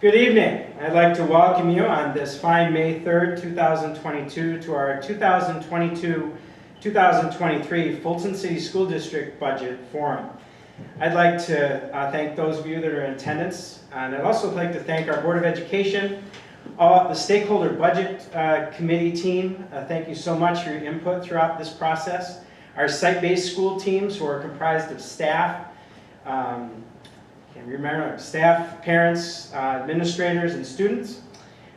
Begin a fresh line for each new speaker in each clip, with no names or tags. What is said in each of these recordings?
Good evening. I'd like to welcome you on this fine May 3rd, 2022 to our 2022-2023 Fulton City School District Budget Forum. I'd like to thank those of you that are in attendance, and I'd also like to thank our Board of Education, the Stakeholder Budget Committee team. Thank you so much for your input throughout this process. Our site-based school teams, who are comprised of staff, staff, parents, administrators, and students.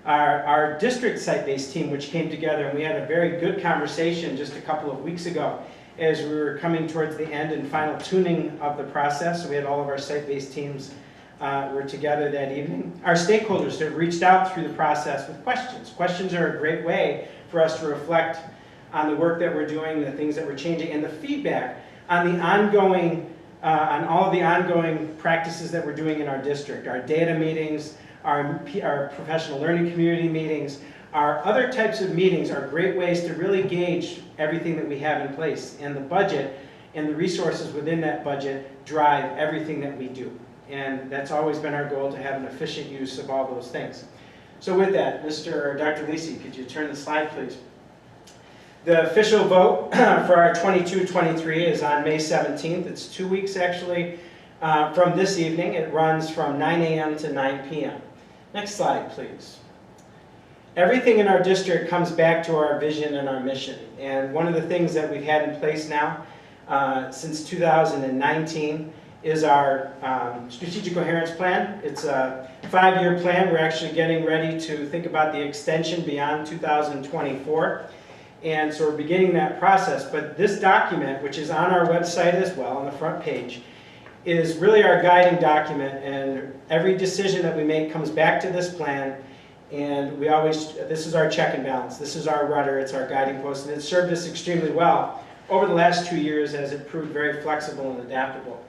Our district site-based team, which came together, and we had a very good conversation just a couple of weeks ago as we were coming towards the end and final tuning of the process. So we had all of our site-based teams were together that evening. Our stakeholders have reached out through the process with questions. Questions are a great way for us to reflect on the work that we're doing, the things that we're changing, and the feedback on the ongoing on all of the ongoing practices that we're doing in our district, our data meetings, our professional learning community meetings, our other types of meetings are great ways to really gauge everything that we have in place. And the budget and the resources within that budget drive everything that we do. And that's always been our goal, to have an efficient use of all those things. So with that, Dr. Lisi, could you turn the slide, please? The official vote for our 22-23 is on May 17th. It's 2 weeks actually from this evening. It runs from 9 a.m. to 9 p.m. Next slide, please. Everything in our district comes back to our vision and our mission. And one of the things that we've had in place now since 2019 is our strategic coherence plan. It's a 5-year plan. We're actually getting ready to think about the extension beyond 2024. And so we're beginning that process, but this document, which is on our website as well, on the front page, is really our guiding document, and every decision that we make comes back to this plan, and this is our check and balance, this is our rudder, it's our guiding post, and it's served us extremely well over the last 2 years as it proved very flexible and adaptable.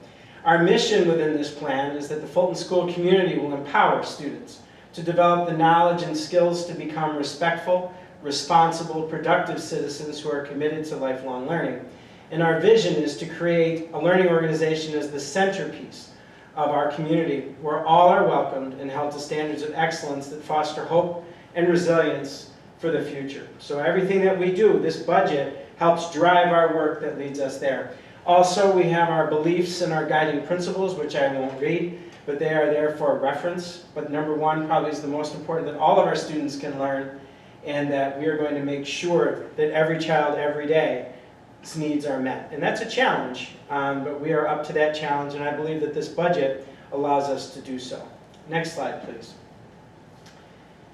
Our mission within this plan is that the Fulton School community will empower students to develop the knowledge and skills to become respectful, responsible, productive citizens who are committed to lifelong learning. And our vision is to create a learning organization as the centerpiece of our community, where all are welcomed and held to standards of excellence that foster hope and resilience for the future. So everything that we do, this budget helps drive our work that leads us there. Also, we have our beliefs and our guiding principles, which I won't read, but they are there for reference. But number one probably is the most important, that all of our students can learn, and that we are going to make sure that every child, every day's needs are met. And that's a challenge, but we are up to that challenge, and I believe that this budget allows us to do so. Next slide, please.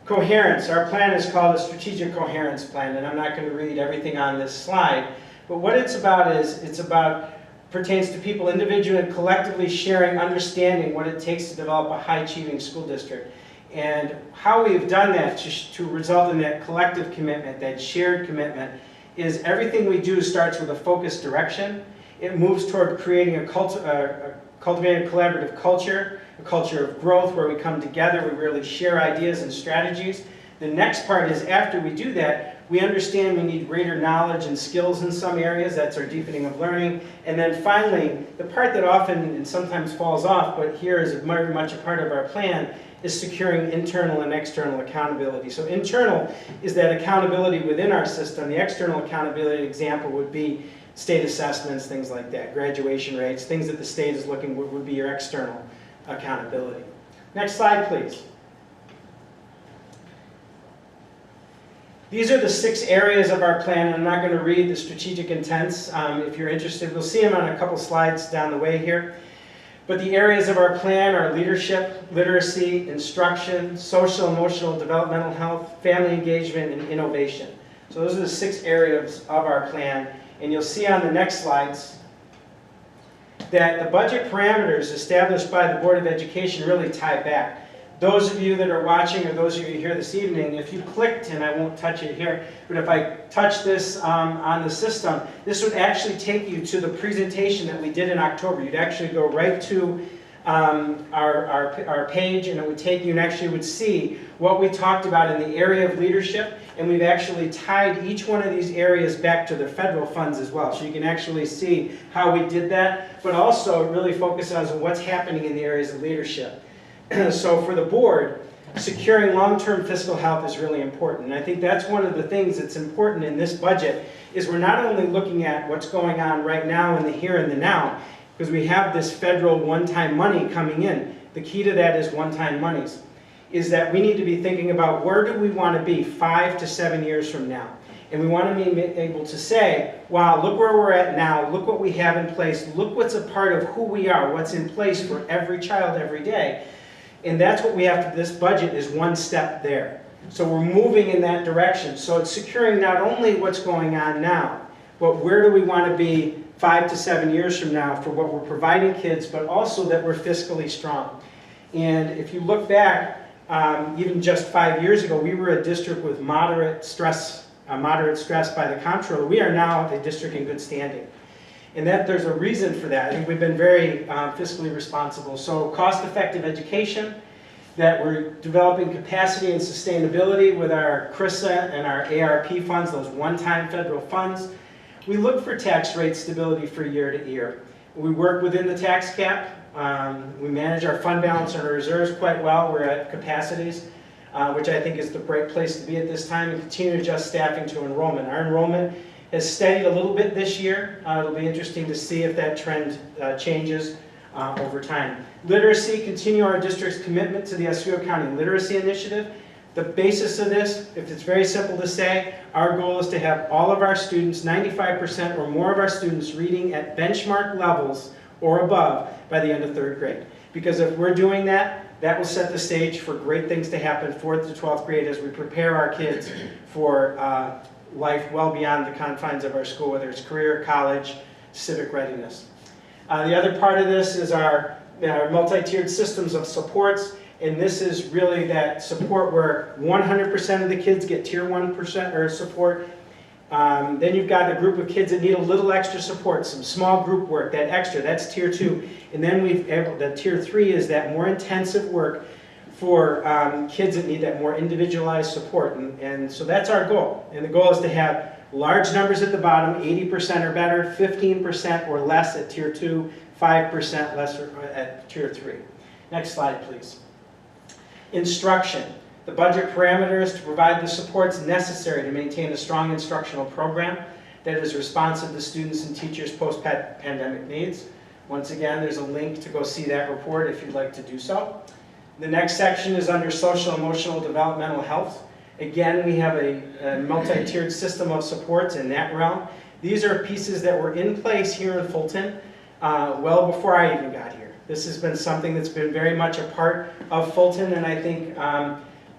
Coherence. Our plan is called a Strategic Coherence Plan, and I'm not going to read everything on this slide, but what it's about is, pertains to people individually and collectively sharing, understanding what it takes to develop a high-achieving school district. And how we've done that to result in that collective commitment, that shared commitment, is everything we do starts with a focused direction. It moves toward creating cultivating a collaborative culture, a culture of growth where we come together, we really share ideas and strategies. The next part is, after we do that, we understand we need greater knowledge and skills in some areas. That's our deepening of learning. And then finally, the part that often and sometimes falls off, but here is very much a part of our plan, is securing internal and external accountability. So internal is that accountability within our system. The external accountability example would be state assessments, things like that, graduation rates, things that the state is looking would be your external accountability. Next slide, please. These are the 6 areas of our plan, and I'm not going to read the strategic intents. If you're interested, we'll see them on a couple slides down the way here. But the areas of our plan are leadership, literacy, instruction, social, emotional, developmental health, family engagement, and innovation. So those are the 6 areas of our plan. And you'll see on the next slides that the budget parameters established by the Board of Education really tie back. Those of you that are watching, or those of you here this evening, if you clicked, and I won't touch it here, but if I touch this on the system, this would actually take you to the presentation that we did in October. You'd actually go right to our page, and it would take you and actually would see what we talked about in the area of leadership, and we've actually tied each one of these areas back to the federal funds as well. So you can actually see how we did that, but also really focus on what's happening in the areas of leadership. So for the board, securing long-term fiscal health is really important. And I think that's one of the things that's important in this budget is we're not only looking at what's going on right now in the here and the now, because we have this federal one-time money coming in. The key to that is one-time monies, is that we need to be thinking about where do we want to be 5 to 7 years from now. And we want to be able to say, wow, look where we're at now, look what we have in place, look what's a part of who we are, what's in place for every child every day. And that's what we have to, this budget is one step there. So we're moving in that direction. So it's securing not only what's going on now, but where do we want to be 5 to 7 years from now for what we're providing kids, but also that we're fiscally strong. And if you look back, even just 5 years ago, we were a district with moderate stress by the comptroller. We are now a district in good standing. And that there's a reason for that. I think we've been very fiscally responsible. So cost-effective education, that we're developing capacity and sustainability with our CRISA and our ARP funds, those one-time federal funds. We look for tax rate stability for year to year. We work within the tax cap. We manage our fund balance and our reserves quite well. We're at capacities, which I think is the right place to be at this time, and continue to adjust staffing to enrollment. Our enrollment has steadied a little bit this year. It'll be interesting to see if that trend changes over time. Literacy, continue our district's commitment to the Oswego County Literacy Initiative. The basis of this, if it's very simple to say, our goal is to have all of our students, 95% or more of our students, reading at benchmark levels or above by the end of 3rd grade. Because if we're doing that, that will set the stage for great things to happen 4th to 12th grade as we prepare our kids for life well beyond the confines of our school, whether it's career, college, civic readiness. The other part of this is our multi-tiered systems of supports, and this is really that support where 100% of the kids get Tier 1% or support. Then you've got a group of kids that need a little extra support, some small group work, that extra, that's Tier 2. And then the Tier 3 is that more intensive work for kids that need that more individualized support. And so that's our goal. And the goal is to have large numbers at the bottom, 80% or better, 15% or less at Tier 2, 5% less at Tier 3. Next slide, please. Instruction. The budget parameters to provide the supports necessary to maintain a strong instructional program that is responsive to students' and teachers' post-pandemic needs. Once again, there's a link to go see that report if you'd like to do so. The next section is under social, emotional, developmental health. Again, we have a multi-tiered system of supports in that realm. These are pieces that were in place here in Fulton well before I even got here. This has been something that's been very much a part of Fulton, and I think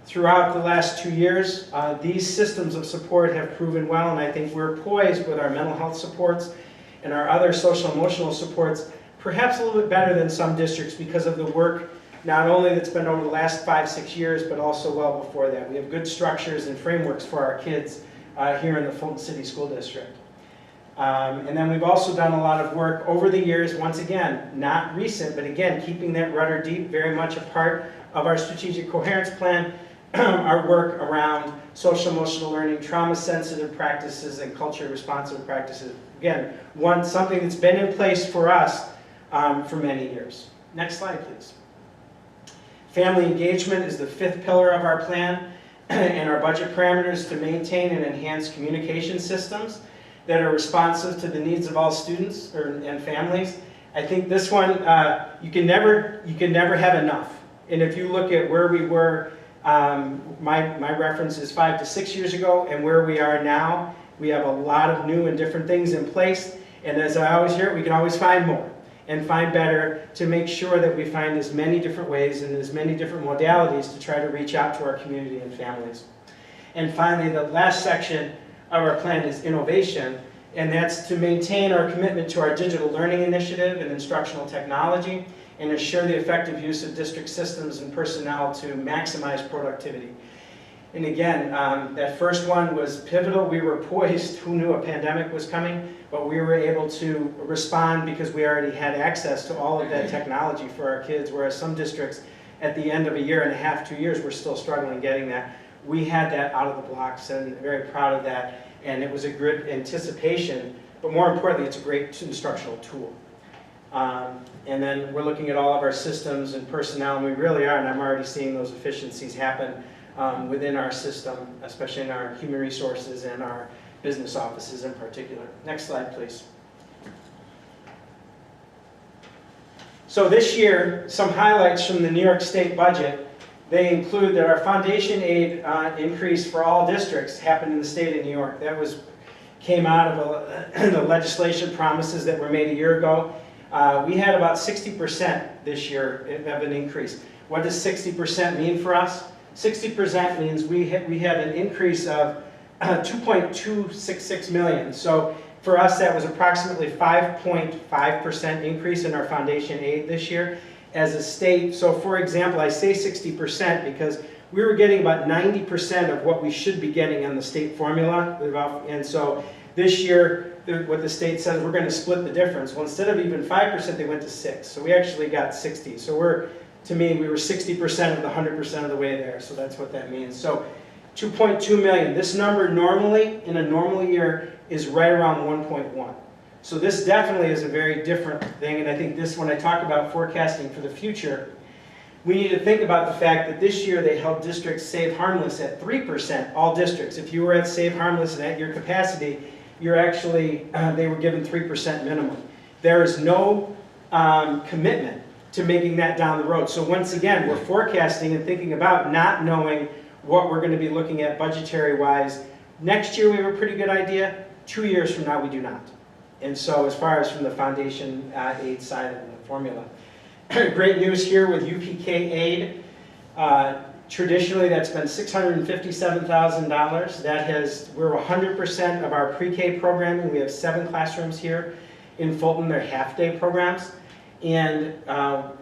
throughout the last 2 years, these systems of support have proven well, and I think we're poised with our mental health supports and our other social emotional supports, perhaps a little bit better than some districts because of the work not only that's been over the last 5-6 years, but also well before that. We have good structures and frameworks for our kids here in the Fulton City School District. And then we've also done a lot of work over the years, once again, not recent, but again, keeping that rudder deep, very much a part of our strategic coherence plan, our work around social emotional learning, trauma-sensitive practices, and culture-responsive practices. Again, something that's been in place for us for many years. Next slide, please. Family engagement is the 5th pillar of our plan and our budget parameters to maintain and enhance communication systems that are responsive to the needs of all students and families. I think this one, you can never have enough. And if you look at where we were, my reference is 5 to 6 years ago, and where we are now, we have a lot of new and different things in place. And as I always hear, we can always find more and find better to make sure that we find as many different ways and as many different modalities to try to reach out to our community and families. And finally, the last section of our plan is innovation, and that's to maintain our commitment to our digital learning initiative and instructional technology and ensure the effective use of district systems and personnel to maximize productivity. And again, that first one was pivotal. We were poised. Who knew a pandemic was coming? But we were able to respond because we already had access to all of that technology for our kids, whereas some districts at the end of a year and a half, 2 years, were still struggling getting that. We had that out of the blocks, and very proud of that. And it was a good anticipation, but more importantly, it's a great instructional tool. And then we're looking at all of our systems and personnel, and we really are, and I'm already seeing those efficiencies happen within our system, especially in our human resources and our business offices in particular. Next slide, please. So this year, some highlights from the New York State budget. They include that our foundation aid increase for all districts happened in the state of New York. That came out of the legislation promises that were made a year ago. We had about 60% this year of an increase. What does 60% mean for us? 60% means we had an increase of 2.266 million. So for us, that was approximately 5.5% increase in our foundation aid this year as a state. So for example, I say 60% because we were getting about 90% of what we should be getting on the state formula. And so this year, what the state says, we're going to split the difference. Well, instead of even 5%, they went to 6. So we actually got 60. So to me, we were 60% of the 100% of the way there. So that's what that means. So 2.2 million. This number normally, in a normal year, is right around 1.1. So this definitely is a very different thing. And I think this, when I talk about forecasting for the future, we need to think about the fact that this year they held districts save harmless at 3%, all districts. If you were at save harmless and at your capacity, you're actually, they were given 3% minimum. There is no commitment to making that down the road. So once again, we're forecasting and thinking about not knowing what we're going to be looking at budgetary-wise. Next year we have a pretty good idea. 2 years from now we do not. And so as far as from the foundation aid side of the formula. Great news here with UPK aid. Traditionally that's been $657,000. We're 100% of our pre-K programming. We have 7 classrooms here in Fulton. They're half-day programs. And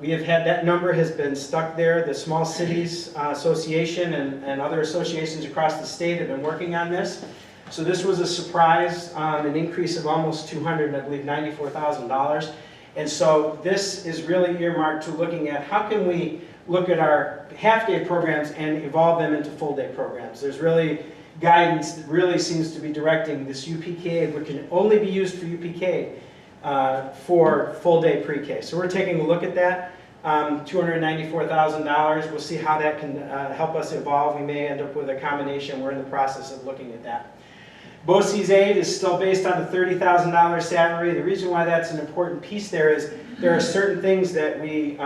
we have had, that number has been stuck there. The Small Cities Association and other associations across the state have been working on this. So this was a surprise, an increase of almost I believe $94,000. And so this is really earmarked to looking at how can we look at our half-day programs and evolve them into full-day programs. There's really guidance that really seems to be directing this UPK, which can only be used for UPK, for full-day pre-K. So we're taking a look at that. $294,000. We'll see how that can help us evolve. We may end up with a combination. We're in the process of looking at that. BOCES aid is still based on the $30,000 salary. The reason why that's an important piece there is there are certain things that we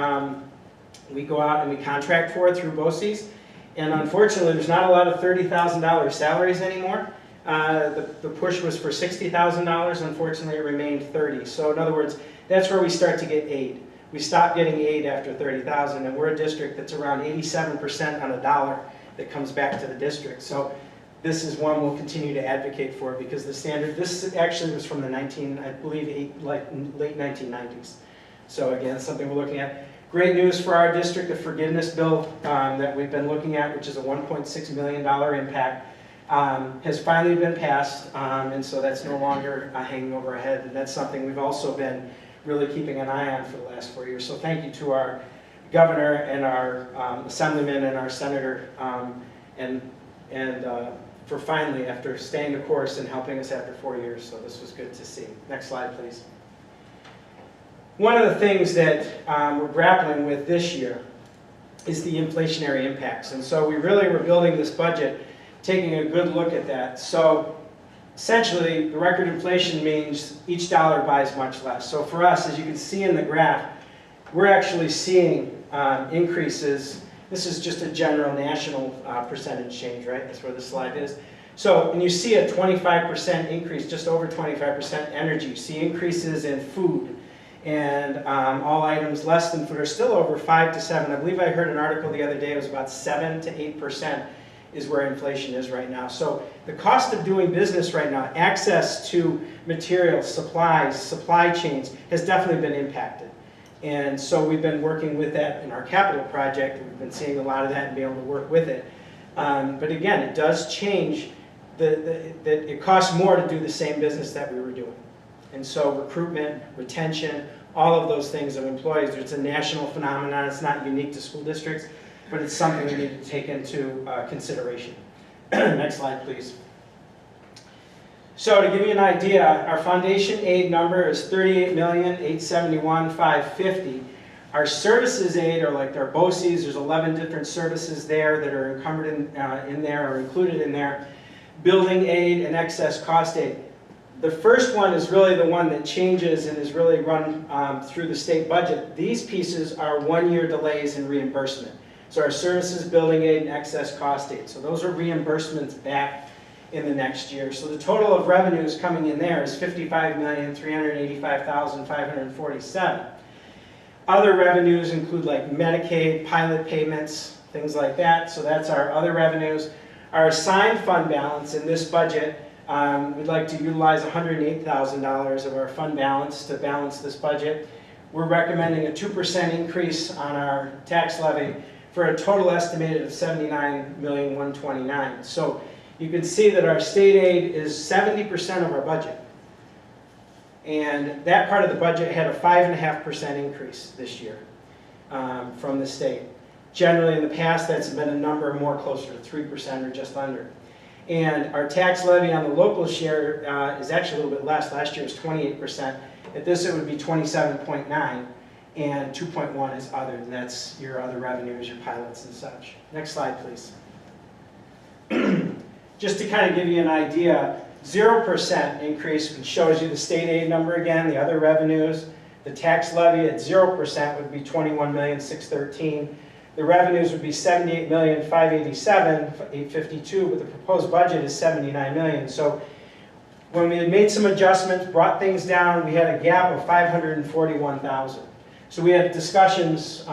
go out and we contract for through BOCES. And unfortunately, there's not a lot of $30,000 salaries anymore. The push was for $60,000. Unfortunately, it remained $30,000. So in other words, that's where we start to get aid. We stop getting aid after $30,000, and we're a district that's around 87% on a dollar that comes back to the district. So this is one we'll continue to advocate for because the standard, this actually was from the late 1990s. So again, something we're looking at. Great news for our district, the forgiveness bill that we've been looking at, which is a $1.6 million impact, has finally been passed, and so that's no longer hanging over our head. And that's something we've also been really keeping an eye on for the last 4 years. So thank you to our governor and our assemblyman and our senator, for finally, after staying the course and helping us after 4 years. So this was good to see. Next slide, please. One of the things that we're grappling with this year is the inflationary impacts. And so we really were building this budget, taking a good look at that. So essentially, the record inflation means each dollar buys much less. So for us, as you can see in the graph, we're actually seeing increases. This is just a general national percentage change, right? That's where the slide is. So when you see a 25% increase, just over 25% energy, you see increases in food and all items less than food are still over 5 to 7. I believe I heard an article the other day, it was about 7 to 8% is where inflation is right now. So the cost of doing business right now, access to materials, supplies, supply chains, has definitely been impacted. And so we've been working with that in our capital project. We've been seeing a lot of that and being able to work with it. But again, it does change. It costs more to do the same business that we were doing. And so recruitment, retention, all of those things of employees, it's a national phenomenon. It's not unique to school districts, but it's something we need to take into consideration. Next slide, please. So to give you an idea, our foundation aid number is $38,871,550. Our services aid, or like our BOCES, there's 11 different services there that are encumbered in there or included in there. Building aid and excess cost aid. The first one is really the one that changes and is really run through the state budget. These pieces are one-year delays in reimbursement. So our services, building aid, and excess cost aid. So those are reimbursements back in the next year. So the total of revenues coming in there is $55,385,547. Other revenues include like Medicaid, pilot payments, things like that. So that's our other revenues. Our assigned fund balance in this budget, we'd like to utilize $108,000 of our fund balance to balance this budget. We're recommending a 2% increase on our tax levy for a total estimated of $79,129,000. So you can see that our state aid is 70% of our budget. And that part of the budget had a 5.5% increase this year from the state. Generally in the past that's been a number more closer to 3% or just under. And our tax levy on the local share is actually a little bit less. Last year was 28%. At this it would be 27.9%, and 2.1 is other, and that's your other revenues, your pilots and such. Next slide, please. Just to kind of give you an idea, 0% increase, which shows you the state aid number again, the other revenues. The tax levy at 0% would be $21,613,000. The revenues would be $78,587,852, but the proposed budget is $79 million. So when we had made some adjustments, brought things down, we had a gap of $541,000. So we had discussions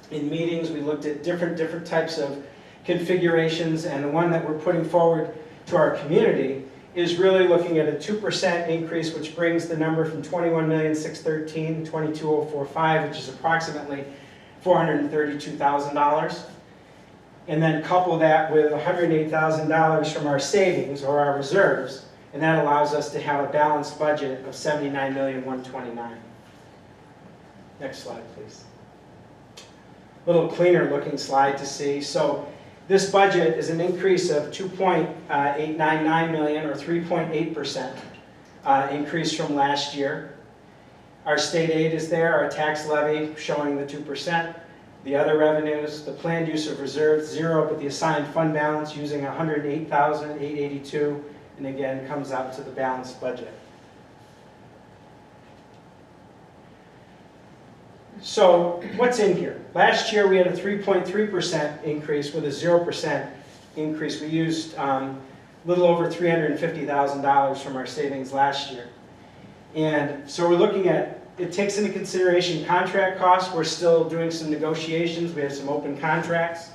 in meetings. We looked at different types of configurations, and the one that we're putting forward to our community is really looking at a 2% increase, which brings the number from $21,613,000 to $22,045,000, which is approximately $432,000. And then couple that with $108,000 from our savings or our reserves, and that allows us to have a balanced budget of $79,129,000. Next slide, please. A little cleaner looking slide to see. So this budget is an increase of $2.899 million, or 3.8% increase from last year. Our state aid is there, our tax levy showing the 2%. The other revenues, the planned use of reserves, 0, but the assigned fund balance using $108,882, and again comes out to the balanced budget. So what's in here? Last year we had a 3.3% increase with a 0% increase. We used a little over $350,000 from our savings last year. And so we're looking at, it takes into consideration contract costs. We're still doing some negotiations. We have some open contracts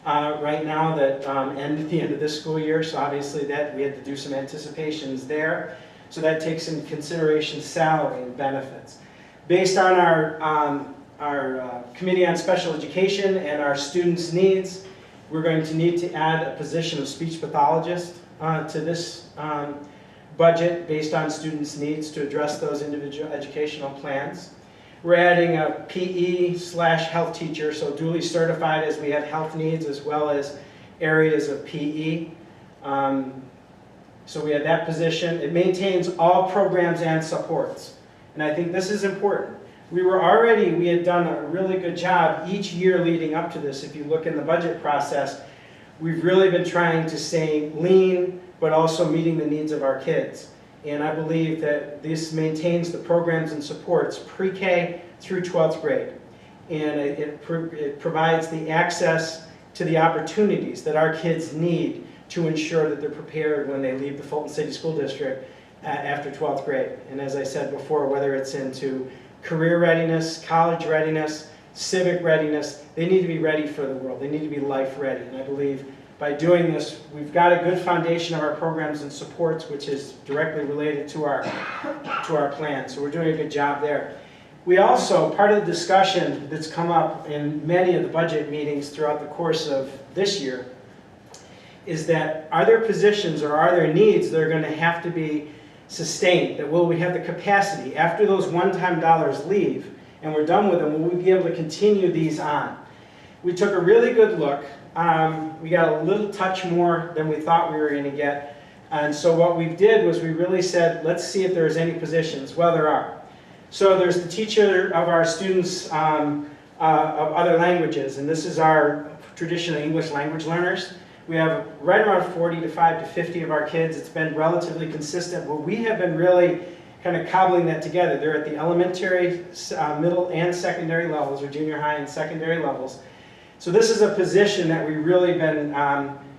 right now that end at the end of this school year. So obviously that we had to do some anticipations there. So that takes into consideration salary and benefits. Based on our Committee on Special Education and our students' needs, we're going to need to add a position of speech pathologist to this budget based on students' needs to address those individual educational plans. We're adding a PE/health teacher, so duly certified as we have health needs as well as areas of PE. So we have that position. It maintains all programs and supports. And I think this is important. We had done a really good job each year leading up to this. If you look in the budget process, we've really been trying to stay lean, but also meeting the needs of our kids. And I believe that this maintains the programs and supports pre-K through 12th grade. And it provides the access to the opportunities that our kids need to ensure that they're prepared when they leave the Fulton City School District after 12th grade. And as I said before, whether it's into career readiness, college readiness, civic readiness, they need to be ready for the world. They need to be life ready. And I believe by doing this, we've got a good foundation of our programs and supports, which is directly related to our plan. So we're doing a good job there. We also, part of the discussion that's come up in many of the budget meetings throughout the course of this year is that are there positions or are there needs that are going to have to be sustained? That will we have the capacity after those one-time dollars leave and we're done with them, will we be able to continue these on? We took a really good look. We got a little touch more than we thought we were going to get And so what we did was we really said, let's see if there's any positions. Well, there are. So there's the teacher of our students of other languages, and this is our traditional English language learners. We have right around 45 to 50 of our kids. It's been relatively consistent, but we have been really kind of cobbling that together. They're at the elementary, middle, and secondary levels, or junior high and secondary levels. So this is a position that we've really been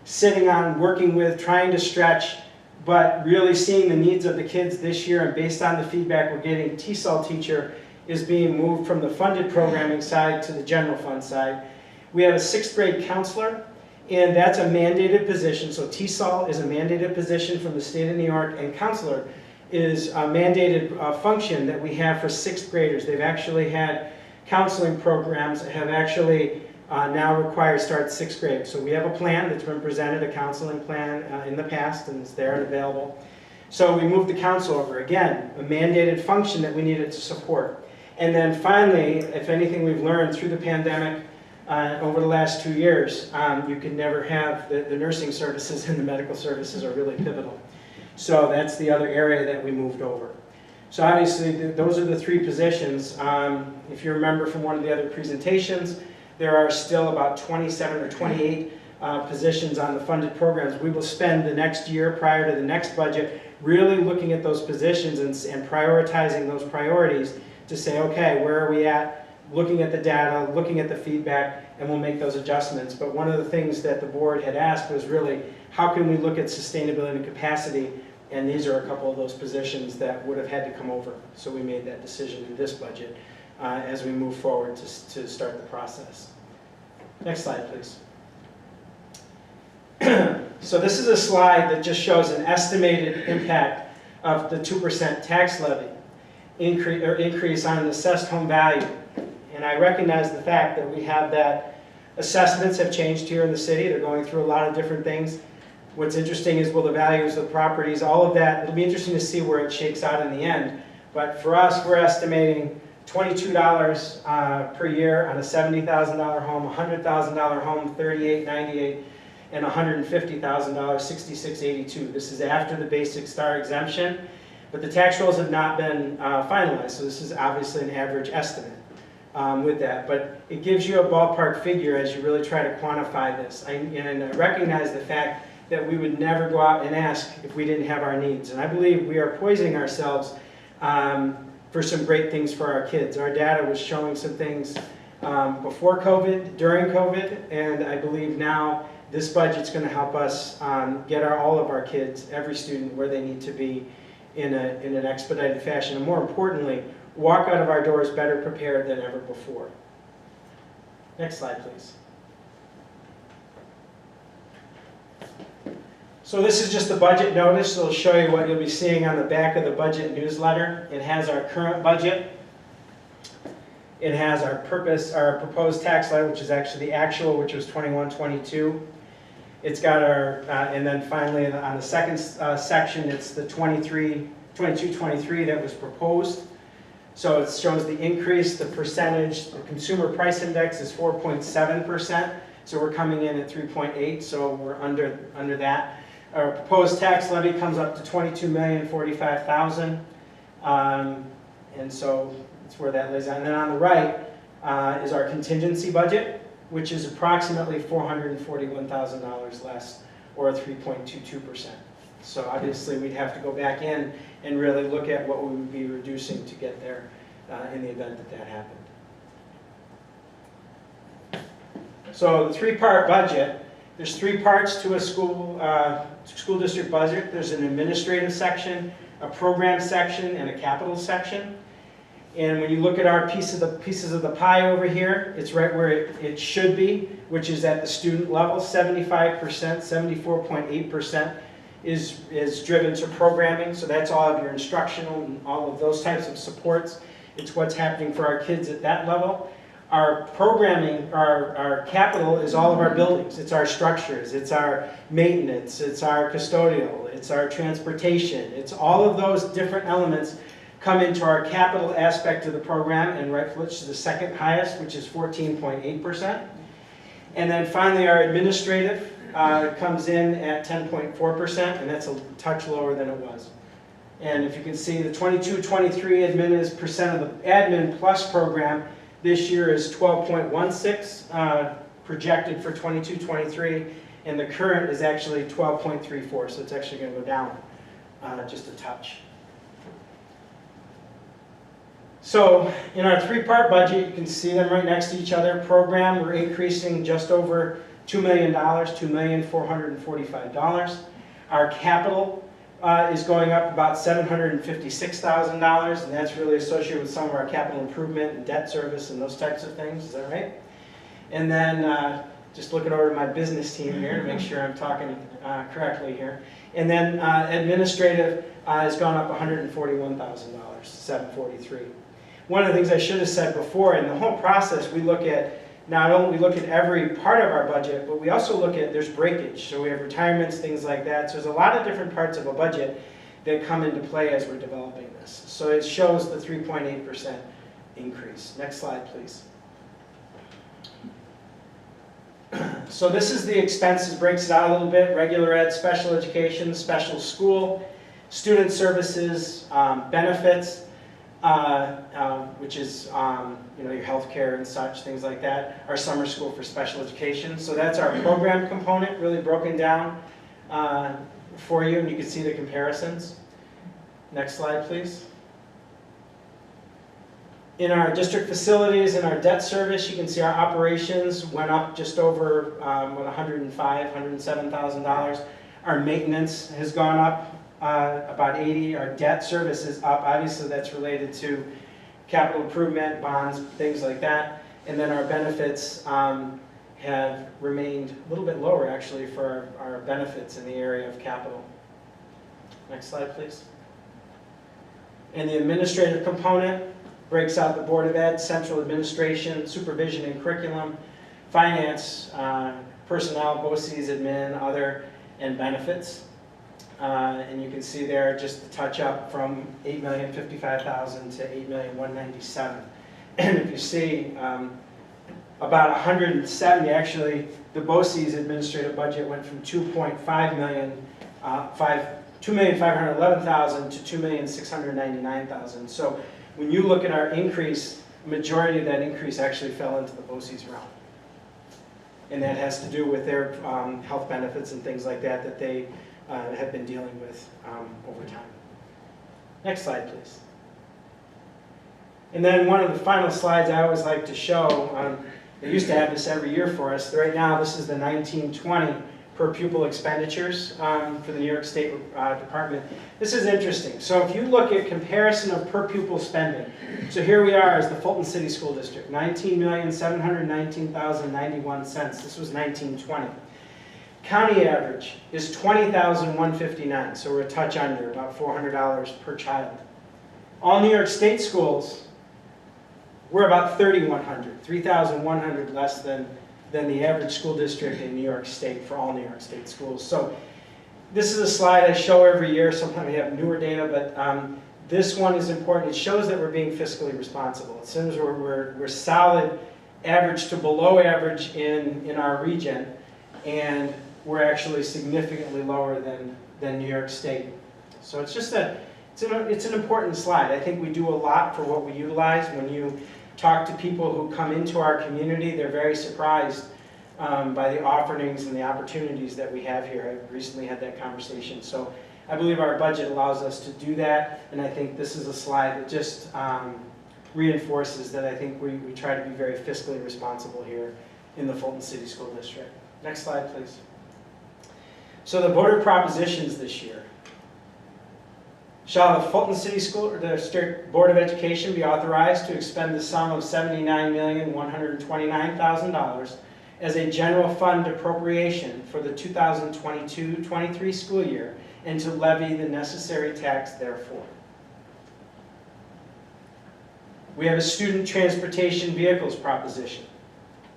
sitting on, working with, trying to stretch, but really seeing the needs of the kids this year, and based on the feedback we're getting, TESOL teacher is being moved from the funded programming side to the general fund side. We have a 6th grade counselor, and that's a mandated position. So TESOL is a mandated position from the state of New York, and counselor is a mandated function that we have for 6th graders. They've actually had counseling programs that have actually now required start 6th grade. So we have a plan that's been presented, a counseling plan in the past, and it's there and available. So we moved the counsel over. Again, a mandated function that we needed to support. And then finally, if anything we've learned through the pandemic over the last 2 years, you can never have the nursing services and the medical services are really pivotal. So that's the other area that we moved over. So obviously those are the 3 positions. If you remember from one of the other presentations, there are still about 27 or 28 positions on the funded programs. We will spend the next year prior to the next budget really looking at those positions and prioritizing those priorities to say, okay, where are we at? Looking at the data, looking at the feedback, and we'll make those adjustments. But one of the things that the board had asked was really, how can we look at sustainability and capacity? And these are a couple of those positions that would have had to come over. So we made that decision in this budget as we move forward to start the process. Next slide, please. So this is a slide that just shows an estimated impact of the 2% tax levy increase on an assessed home value. And I recognize the fact that we have that assessments have changed here in the city. They're going through a lot of different things. What's interesting is, will the values of the properties, all of that, it'll be interesting to see where it shakes out in the end. But for us, we're estimating $22 per year on a $70,000 home, $100,000 home, $38.98, and $150,000, $66.82. This is after the basic star exemption, but the tax rolls have not been finalized, so this is obviously an average estimate with that. But it gives you a ballpark figure as you really try to quantify this. And I recognize the fact that we would never go out and ask if we didn't have our needs. And I believe we are poisoning ourselves for some great things for our kids. Our data was showing some things before COVID, during COVID, and I believe now this budget's going to help us get all of our kids, every student, where they need to be in an expedited fashion. And more importantly, walk out of our doors better prepared than ever before. Next slide, please. So this is just the budget notice. It'll show you what you'll be seeing on the back of the budget newsletter. It has our current budget. It has our proposed tax levy, which is actually the actual, which was 21-22. It's got our, and then finally on the second section, it's the 22-23 that was proposed. So it shows the increase, the percentage. The consumer price index is 4.7%. So we're coming in at 3.8, so we're under that. Our proposed tax levy comes up to $22,045,000, and so that's where that lays out. And then on the right is our contingency budget, which is approximately $441,000 less, or 3.22%. So obviously we'd have to go back in and really look at what we would be reducing to get there in the event that that happened. So the 3-part budget, there's 3 parts to a school district budget. There's an administrative section, a program section, and a capital section. And when you look at our pieces of the pie over here, it's right where it should be, which is at the student level. 75%, 74.8% is driven to programming. So that's all of your instructional and all of those types of supports. It's what's happening for our kids at that level. Our programming, our capital is all of our buildings. It's our structures, it's our maintenance, it's our custodial, it's our transportation. It's all of those different elements come into our capital aspect of the program, and rightfully it's the second highest, which is 14.8%. And then finally our administrative comes in at 10.4%, and that's a touch lower than it was. And if you can see, the 22-23 admin is percent of the admin plus program this year is 12.16 projected for 22-23, and the current is actually 12.34, so it's actually going to go down just a touch. So in our three-part budget, you can see them right next to each other. Program, we're increasing just over $2 million, $2,445,000. Our capital is going up about $756,000, and that's really associated with some of our capital improvement and debt service and those types of things. Is that right? And then just looking over to my business team here to make sure I'm talking correctly here. And then administrative has gone up $141,000, $743,000. One of the things I should have said before, in the whole process, we look at, not only we look at every part of our budget, but we also look at, there's breakage. So we have retirements, things like that. So there's a lot of different parts of a budget that come into play as we're developing this. So it shows the 3.8% increase. Next slide, please. So this is the expenses, breaks it out a little bit. Regular ed, special education, special school, student services, benefits, which is your health care and such, things like that. Our summer school for special education. So that's our program component, really broken down for you, and you can see the comparisons. Next slide, please. In our district facilities and our debt service, you can see our operations went up just over $107,000. Our maintenance has gone up about 80. Our debt service is up. Obviously, that's related to capital improvement, bonds, things like that. And then our benefits have remained a little bit lower, actually, for our benefits in the area of capital. Next slide, please. And the administrative component breaks out the Board of Ed, central administration, supervision and curriculum, finance, personnel, BOCES, admin, other, and benefits. And you can see there just the touch up from $8,055,000 to $8,197,000. And if you see, about 170, actually, the BOCES administrative budget went from $2.5 million, $2,511,000 to $2,699,000. So when you look at our increase, the majority of that increase actually fell into the BOCES realm. And that has to do with their health benefits and things like that that they have been dealing with over time. Next slide, please. And then one of the final slides I always like to show, they used to have this every year for us. Right now, this is the 1920 per pupil expenditures for the New York State Department. This is interesting. So if you look at comparison of per pupil spending, so here we are as the Fulton City School District, $19,719,091. This was 1920. County average is $20,159, so we're a touch under, about $400 per child. All New York State schools, we're about $3,100, $3,100 less than the average school district in New York State for all New York State schools. So this is a slide I show every year. Sometimes we have newer data, but this one is important. It shows that we're being fiscally responsible. It seems we're solid average to below average in our region, and we're actually significantly lower than New York State. So it's just it's an important slide. I think we do a lot for what we utilize. When you talk to people who come into our community, they're very surprised by the offerings and the opportunities that we have here. I recently had that conversation. So I believe our budget allows us to do that, and I think this is a slide that just reinforces that I think we try to be very fiscally responsible here in the Fulton City School District. Next slide, please. So the voter propositions this year. Shall the Fulton City School or the State Board of Education be authorized to expend the sum of $79,129,000 as a general fund appropriation for the 2022-23 school year and to levy the necessary tax therefore? We have a student transportation vehicles proposition.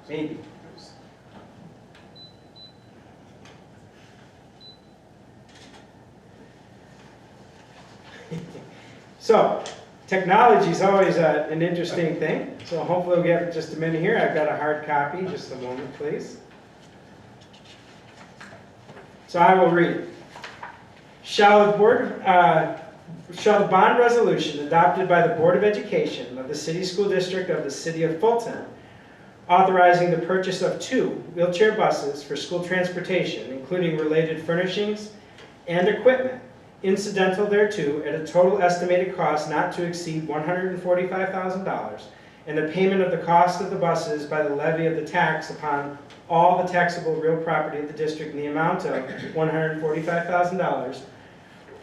Maybe. So, technology is always an interesting thing. So hopefully we'll get just a minute here. I've got a hard copy. Just a moment, please. So I will read it. Shall the bond resolution adopted by the Board of Education of the City School District of the City of Fulton, authorizing the purchase of 2 wheelchair buses for school transportation, including related furnishings and equipment, incidental thereto, at a total estimated cost not to exceed $145,000, and the payment of the cost of the buses by the levy of the tax upon all the taxable real property of the district in the amount of $145,000,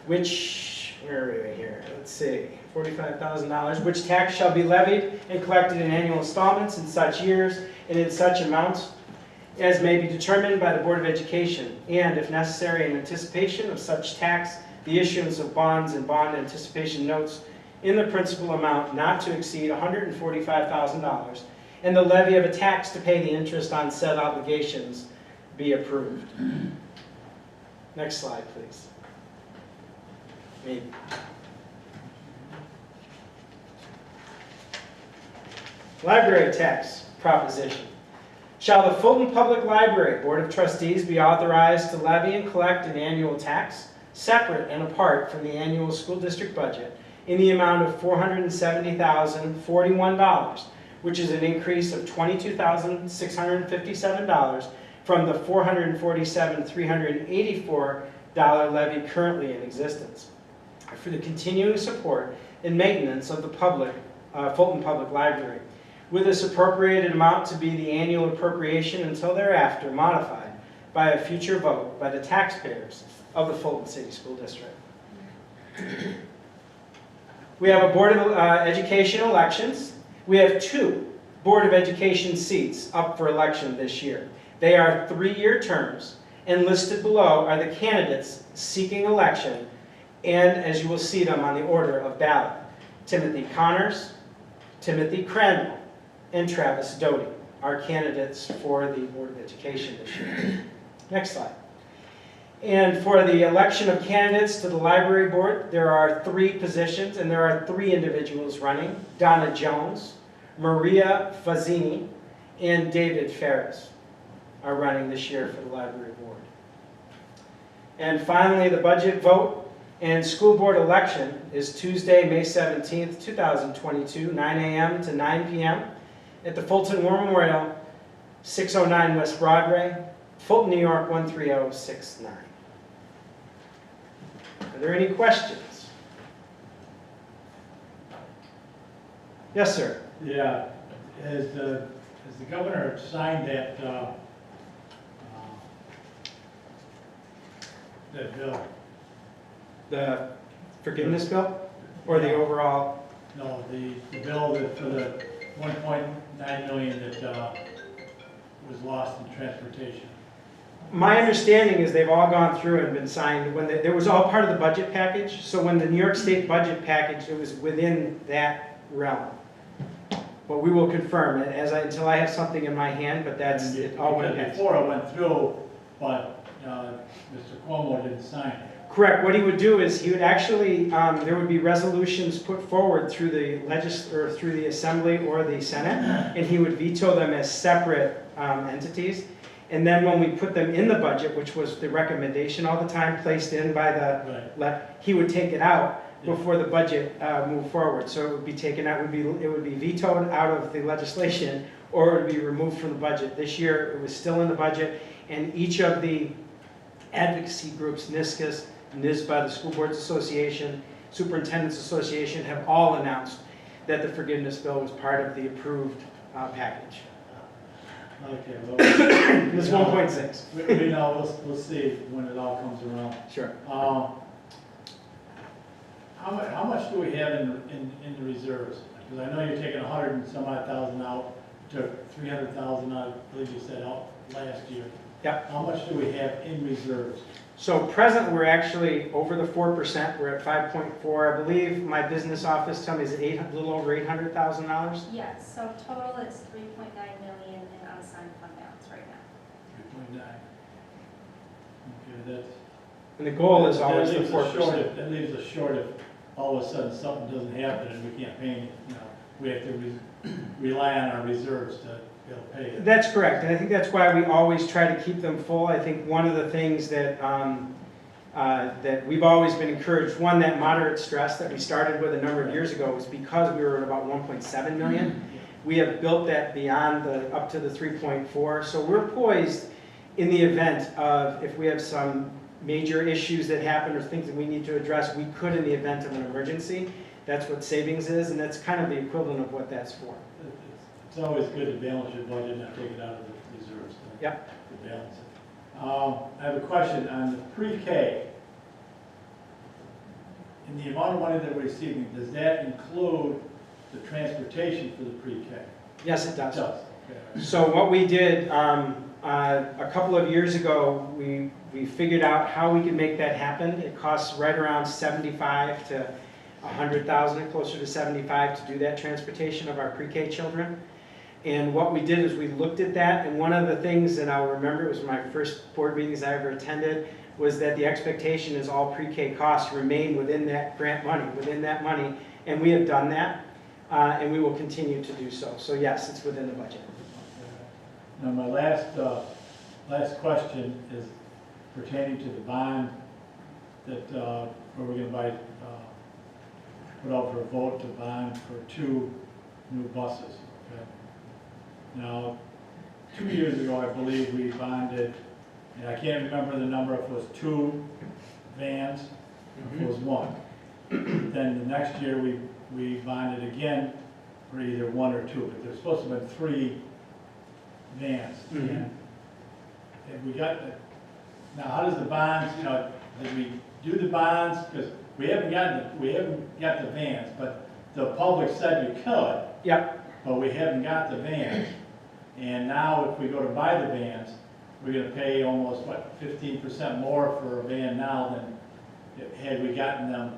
which, where are we here? Let's see, $45,000, which tax shall be levied and collected in annual installments in such years and in such amounts as may be determined by the Board of Education, and if necessary in anticipation of such tax, the issuance of bonds and bond anticipation notes in the principal amount not to exceed $145,000, and the levy of a tax to pay the interest on said obligations be approved. Next slide, please. Maybe. Library tax proposition. Shall the Fulton Public Library Board of Trustees be authorized to levy and collect an annual tax, separate and apart from the annual school district budget, in the amount of $470,041, which is an increase of $22,657 from the $447,384 levy currently in existence, for the continuing support and maintenance of the Fulton Public Library, with this appropriated amount to be the annual appropriation until thereafter modified by a future vote by the taxpayers of the Fulton City School District. We have a Board of Education elections. We have 2 Board of Education seats up for election this year. They are 3-year terms, and listed below are the candidates seeking election, and as you will see them on the order of ballot: Timothy Connors, Timothy Crandall, and Travis Doty are candidates for the Board of Education this year. Next slide. And for the election of candidates to the library board, there are 3 positions, and there are 3 individuals running: Donna Jones, Maria Fazzini, and David Ferris are running this year for the library board. And finally, the budget vote and school board election is Tuesday, May 17th, 2022, 9 a.m. to 9 p.m. at the Fulton War Memorial, 609 West Broadway, Fulton, New York, 13069. Are there any questions? Yes, sir.
Yeah, has the governor signed that bill?
The forgiveness bill, or the overall?
No, the bill that for the 1.9 million that was lost in transportation.
My understanding is they've all gone through and been signed. When there was all part of the budget package, so when the New York State budget package, it was within that realm. But we will confirm it until I have something in my hand, but that's it. All went past.
Before it went through, but Mr. Cuomo didn't sign it.
Correct. What he would do is he would actually, there would be resolutions put forward through the through the Assembly or the Senate, and he would veto them as separate entities. And then when we put them in the budget, which was the recommendation all the time placed in by the, he would take it out before the budget moved forward. So it would be taken out, it would be vetoed out of the legislation, or it would be removed from the budget. This year, it was still in the budget, and each of the advocacy groups, NISCUS, NISBA, the School Boards Association, Superintendents Association, have all announced that the forgiveness bill was part of the approved package.
Okay, well,
It's 1.6.
we know, we'll see when it all comes around.
Sure.
How much do we have in the reserves? Because I know you're taking 100 and some odd thousand out, took 300,000 out, I believe you said, out last year.
Yep.
How much do we have in reserves?
So present, we're actually over the 4%. We're at 5.4. I believe my business office told me is a little over $800,000.
Yes, so total is 3.9 million in unassigned fund balance right now.
3.9. Okay, that's.
And the goal is always the
That
4%.
leaves us short if all of a sudden something doesn't happen and we can't pay it. we have to rely on our reserves to be able to pay it.
That's correct, and I think that's why we always try to keep them full. I think one of the things that that we've always been encouraged, one, that moderate stress that we started with a number of years ago was because we were at about 1.7 million. We have built that beyond up to the 3.4, so we're poised in the event of, if we have some major issues that happen or things that we need to address, we could in the event of an emergency. That's what savings is, and that's kind of the equivalent of what that's for.
It's always good to balance your budget and not take it out of the reserves.
Yep.
To balance it. I have a question on the pre-K. In the amount of money that we're receiving, does that include the transportation for the pre-K?
Yes, it does.
It does. Okay.
So what we did a couple of years ago, we figured out how we could make that happen. It costs right around 75 to 100,000, closer to 75, to do that transportation of our pre-K children. And what we did is we looked at that, and one of the things that I'll remember, it was my first board meetings I ever attended, was that the expectation is all pre-K costs remain within that grant money, and we have done that, and we will continue to do so. So yes, it's within the budget.
Now my last question is pertaining to the bond that where we're going to buy, put out for a vote to bond for 2 new buses. Okay? Now, 2 years ago, I believe we bonded, and I can't remember the number, if it was 2 vans, or if it was 1. Then the next year, we bonded again for either 1 or 2, but there's supposed to have been 3 vans. And we got, now how does the bonds, did we do the bonds? Because we haven't got the vans, but the public said you could.
Yep.
But we haven't got the vans. And now if we go to buy the vans, we're gonna pay almost, 15% more for a van now than had we gotten them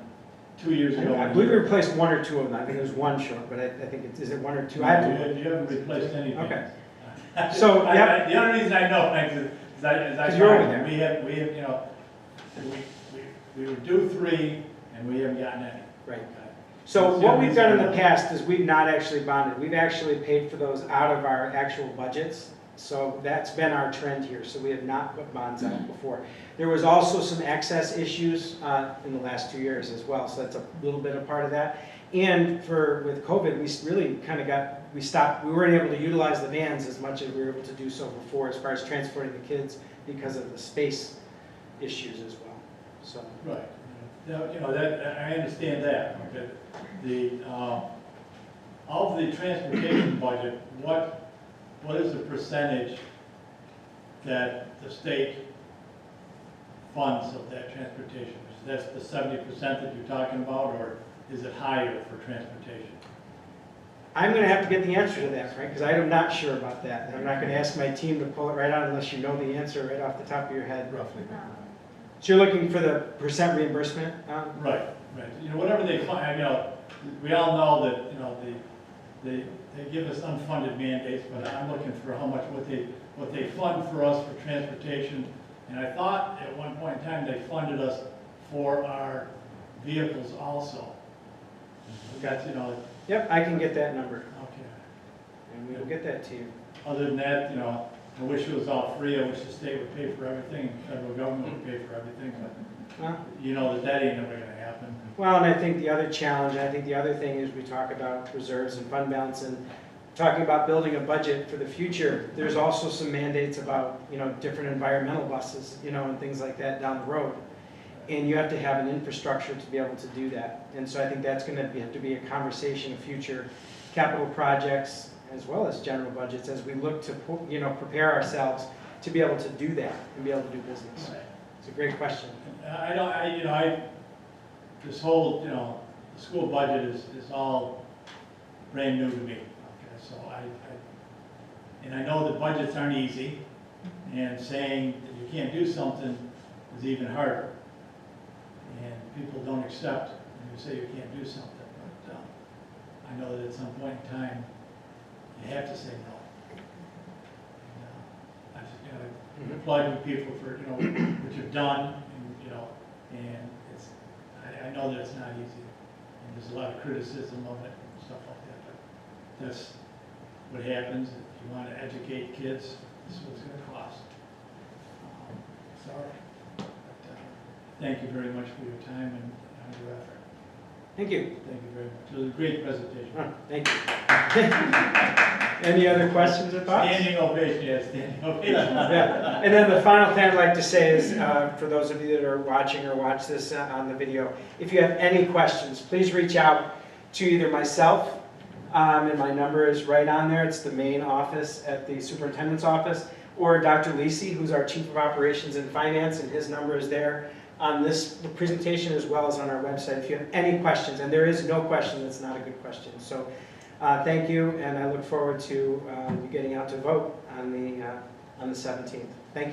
2 years ago.
I believe we replaced 1 or 2 of them. I think it was 1 short, but I think is it 1 or 2? I have to look.
You haven't replaced any vans.
Okay. So, yep.
The only reason I know things is I
you're over there.
we have, we were due 3 and we haven't gotten any.
Right. So what we've done in the past is we've not actually bonded. We've actually paid for those out of our actual budgets. So that's been our trend here. So we have not put bonds out before. There was also some access issues in the last 2 years as well. So that's a little bit of part of that. And with COVID, we really kind of we weren't able to utilize the vans as much as we were able to do so before as far as transporting the kids because of the space issues as well. So.
Right. Now, that I understand that. Okay. Of the transportation budget, what is the percentage that the state funds of that transportation? That's the 70% that you're talking about, or is it higher for transportation?
I'm going to have to get the answer to that, Frank, because I'm not sure about that. I'm not going to ask my team to pull it right out unless you know the answer right off the top of your head.
Roughly.
So you're looking for the percent reimbursement?
Right. Whatever they fund, we all know that, they give us unfunded mandates, but I'm looking for how much, what they fund for us for transportation. And I thought at one point in time they funded us for our vehicles also. That's,
Yep, I can get that number,
okay.
and we will get that to you.
Other than that, I wish it was all free. I wish the state would pay for everything, the federal government would pay for everything, but
Well,
that ain't never gonna happen.
well, and I think the other challenge, and I think the other thing is we talk about reserves and fund balance and talking about building a budget for the future. There's also some mandates about, different environmental buses, and things like that down the road. And you have to have an infrastructure to be able to do that. And so I think that's going to have to be a conversation of future capital projects as well as general budgets as we look to, prepare ourselves to be able to do that and be able to do business. It's a great question.
This whole, the school budget is all brand new to me. Okay, so and I know that budgets aren't easy, and saying that you can't do something is even harder. And people don't accept when you say you can't do something. But I know that at some point in time, you have to say no. And, I just, applaud you people for what you've done, and I know that it's not easy, and there's a lot of criticism of it and stuff like that. that's what happens. If you want to educate kids, this is what it's going to cost. Sorry. But, thank you very much for your time and your effort.
Thank you.
Thank you very much. It was a great presentation.
Thank you. Any other questions or thoughts?
Standing ovation, yes, standing ovation.
Yeah. And then the final thing I'd like to say is, for those of you that are watching or watch this on the video, if you have any questions, please reach out to either myself, and my number is right on there. It's the main office at the superintendent's office, or Dr. Lisi, who's our Chief of Operations and Finance, and his number is there on this presentation as well as on our website if you have any questions, and there is no question that's not a good question. So thank you, and I look forward to you getting out to vote on the 17th.